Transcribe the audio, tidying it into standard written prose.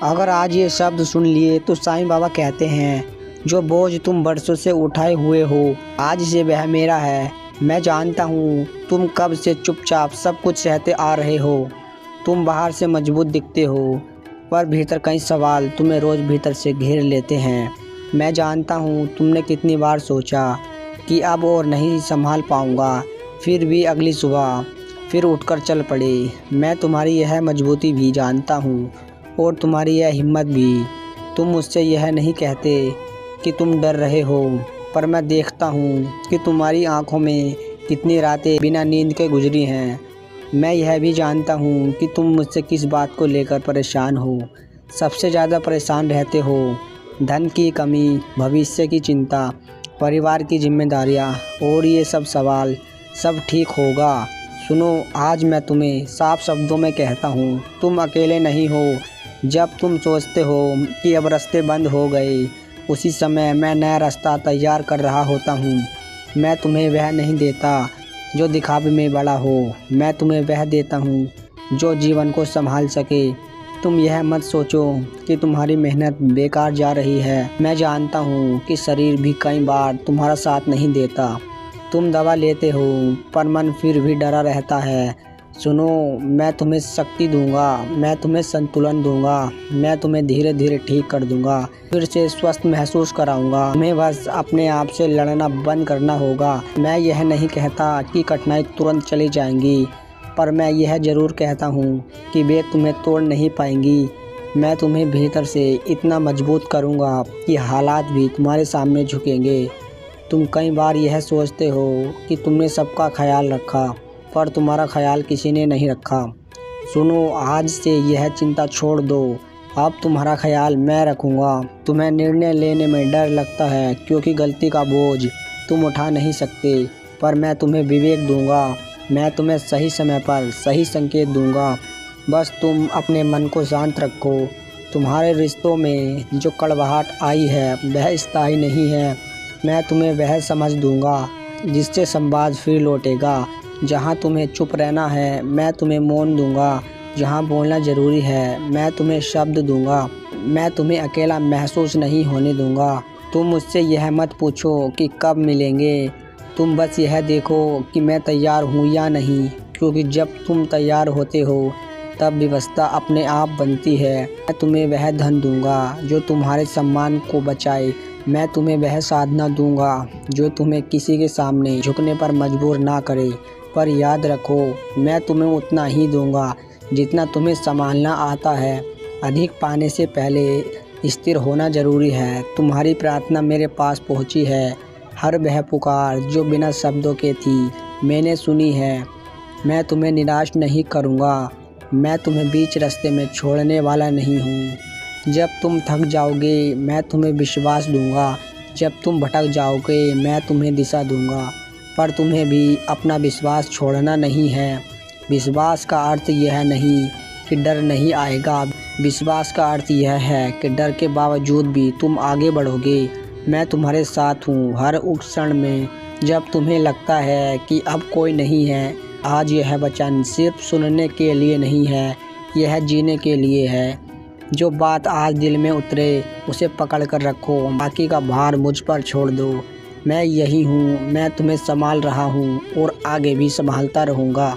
अगर आज ये शब्द सुन लिए तो साईं बाबा कहते हैं, जो बोझ तुम बरसों से उठाए हुए हो, आज से वह मेरा है। मैं जानता हूँ तुम कब से चुपचाप सब कुछ सहते आ रहे हो। तुम बाहर से मजबूत दिखते हो, पर भीतर कई सवाल तुम्हें रोज़ भीतर से घेर लेते हैं। मैं जानता हूँ तुमने कितनी बार सोचा कि अब और नहीं संभाल पाऊँगा, फिर भी अगली सुबह फिर उठकर चल पड़े। मैं तुम्हारी यह मजबूती भी जानता हूँ और तुम्हारी यह हिम्मत भी। तुम मुझसे यह नहीं कहते कि तुम डर रहे हो, पर मैं देखता हूँ कि तुम्हारी आंखों में कितनी रातें बिना नींद के गुजरी हैं। मैं यह भी जानता हूँ कि तुम मुझसे किस बात को लेकर परेशान हो। सबसे ज़्यादा परेशान रहते हो धन की कमी, भविष्य की चिंता, परिवार की जिम्मेदारियाँ और ये सब सवाल। सब ठीक होगा। सुनो, आज मैं तुम्हें साफ शब्दों में कहता हूँ, तुम अकेले नहीं हो। जब तुम सोचते हो कि अब रास्ते बंद हो गए, उसी समय मैं नया रास्ता तैयार कर रहा होता हूँ। मैं तुम्हें वह नहीं देता जो दिखावे में बड़ा हो, मैं तुम्हें वह देता हूँ जो जीवन को संभाल सके। तुम यह मत सोचो कि तुम्हारी मेहनत बेकार जा रही है। मैं जानता हूँ कि शरीर भी कई बार तुम्हारा साथ नहीं देता। तुम दवा लेते हो, पर मन फिर भी डरा रहता है। सुनो, मैं तुम्हें शक्ति दूंगा, मैं तुम्हें संतुलन दूंगा, मैं तुम्हें धीरे धीरे ठीक कर दूंगा, फिर से स्वस्थ महसूस कराऊंगा। तुम्हें बस अपने आप से लड़ना बंद करना होगा। मैं यह नहीं कहता कि कठिनाई तुरंत चली जाएंगी, पर मैं यह ज़रूर कहता हूँ कि वे तुम्हें तोड़ नहीं पाएंगी। मैं तुम्हें भीतर से इतना मजबूत करूँगा कि हालात भी तुम्हारे सामने झुकेंगे। तुम कई बार यह सोचते हो कि तुमने सबका ख्याल रखा, पर तुम्हारा ख्याल किसी ने नहीं रखा। सुनो, आज से यह चिंता छोड़ दो। अब तुम्हारा ख्याल मैं रखूँगा। तुम्हें निर्णय लेने में डर लगता है क्योंकि गलती का बोझ तुम उठा नहीं सकते, पर मैं तुम्हें विवेक दूंगा। मैं तुम्हें सही समय पर सही संकेत दूंगा। बस तुम अपने मन को शांत रखो। तुम्हारे रिश्तों में जो कड़वाहट आई है वह स्थायी नहीं है। मैं तुम्हें वह समझ दूंगा जिससे संवाद फिर लौटेगा। जहाँ तुम्हें चुप रहना है, मैं तुम्हें मौन दूंगा। जहाँ बोलना ज़रूरी है, मैं तुम्हें शब्द दूंगा। मैं तुम्हें अकेला महसूस नहीं होने दूंगा। तुम मुझसे यह मत पूछो कि कब मिलेंगे, तुम बस यह देखो कि मैं तैयार हूँ या नहीं, क्योंकि जब तुम तैयार होते हो तब व्यवस्था अपने आप बनती है। मैं तुम्हें वह धन दूंगा जो तुम्हारे सम्मान को बचाए। मैं तुम्हें वह साधना दूंगा जो तुम्हें किसी के सामने झुकने पर मजबूर ना करे। पर याद रखो, मैं तुम्हें उतना ही दूंगा जितना तुम्हें संभालना आता है। अधिक पाने से पहले स्थिर होना ज़रूरी है। तुम्हारी प्रार्थना मेरे पास पहुंची है। हर वह पुकार जो बिना शब्दों के थी, मैंने सुनी है। मैं तुम्हें निराश नहीं करूंगा। मैं तुम्हें बीच रास्ते में छोड़ने वाला नहीं हूँ। जब तुम थक जाओगे, मैं तुम्हें विश्वास दूंगा। जब तुम भटक जाओगे, मैं तुम्हें दिशा दूंगा। पर तुम्हें भी अपना विश्वास छोड़ना नहीं है। विश्वास का अर्थ यह नहीं कि डर नहीं आएगा। विश्वास का अर्थ यह है कि डर के बावजूद भी तुम आगे बढ़ोगे। मैं तुम्हारे साथ हूँ हर उस क्षण में जब तुम्हें लगता है कि अब कोई नहीं है। आज यह वचन सिर्फ सुनने के लिए नहीं है, यह जीने के लिए है। जो बात आज दिल में उतरे उसे पकड़ कर रखो, बाकी का भार मुझ पर छोड़ दो। मैं यही हूँ, मैं तुम्हें संभाल रहा हूँ और आगे भी संभालता रहूँगा।